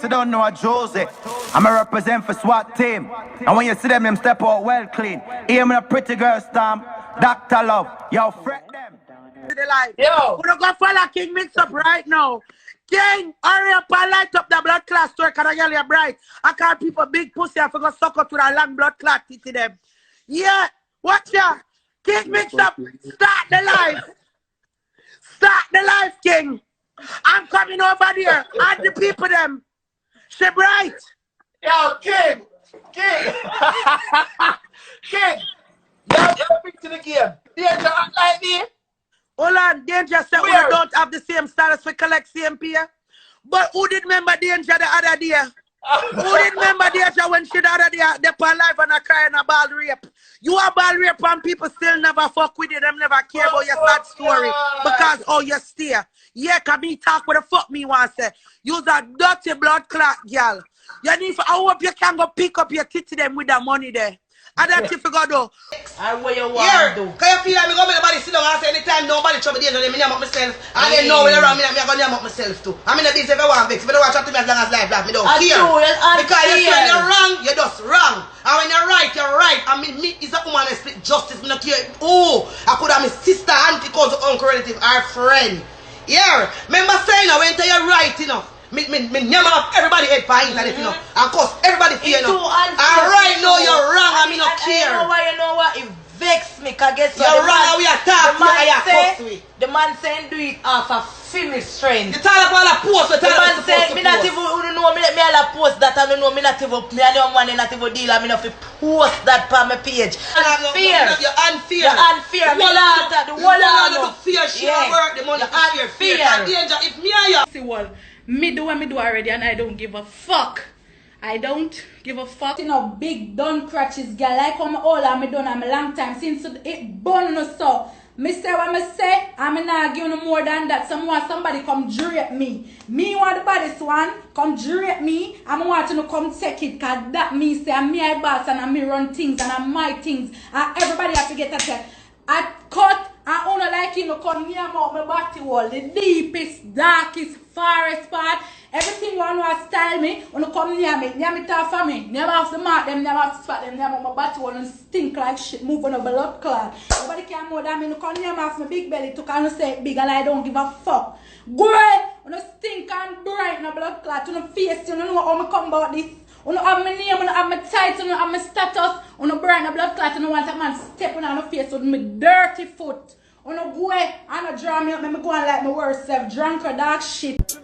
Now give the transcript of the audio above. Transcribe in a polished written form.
You don't know a Jose. I'm a represent for SWAT team. And when you see them step out well clean. Aim in a pretty girl stamp. Dr. Love. Yo, fret them. Yo. We're going to follow King Mix Up right now. King, hurry up and light up the blood clot store. Can I get you bright? I call people big pussy. I forgot suck up to the long blood clot to them. Yeah, watch ya. King Mix Up. Start the life. Start the life, King. I'm coming over there. Add the people them. She bright. Yo, King. King. King. Now get to the game. Danger act like me. Hold on, Danger said we don't have the same status we collect same pay. But who did remember Danger the other day? Who did remember Danger when she the other day they put life and a cry and a ball rape? You a ball rape and people still never fuck with you, them never care about your sad story. Because oh you stay. Yeah, can me talk what the fuck me want to say. You's a dirty blood clot girl. You need for I hope you can go pick up your titty them with the money there. And that's if you go do. And what you want to do? Can you feel like me go make nobody sit down and say anytime nobody trouble Danger, me name up myself. And they know when around me, I'm going to name up myself too. I'm in the business if I want vex. If I don't want to chat to me as long as life black, me don't care. Because you say you're wrong, you're just wrong. And when you're right, you're right. I mean, me is a woman that split justice, me not care. Oh, I could have my sister, auntie, cousin, uncle, relative, or friend. Yeah, remember saying I went to your right, you know. Me name up everybody head for internet, you know, and cause everybody fear, you know. And right now you're wrong, and me not care. You know what? It vex me, cause guess what? You're wrong, we are talking, the man saying do it off of female strength. You tell about all the post, you the tell man saying me not even know me let me all post that, and me know me not even me and the one not even deal, and me not fi post that on my page. Unfair. You're unfair. You're unfair. The whole lot of fear, she work, the money to fear. Danger, if me and you. See what? Me do what me do already and I don't give a fuck. I don't give a fuck. You know, big done crutches, girl. Like how me all and me done and a long time since it born no so. Me say what me say, I'm not give no more than that. Somebody come drape me. Me want the baddest one, come drape me. I want to come take it, cause that me say I'm me I boss and I'm me run things and I'm my things. And everybody have to get a check. I cut. I only like you to come near my body wall, the deepest, darkest, farthest part. Everything one was style me, when you come near me talk for me. Never have to mark them, never have to spot them, never my body wall and stink like shit, move on a blood clot. Nobody can more than me, you come near me off my big belly to kind of say it big and I don't give a fuck. Girl, when you stink and bright in a blood clot, you know face, you know how me come about this. You don't have my name, you don't have my title, you don't have my status, you don't burn the blood clot, you don't want a man stepping on your face with my dirty foot. You don't go and draw me up, me go on like my worst self, drunk or dog shit.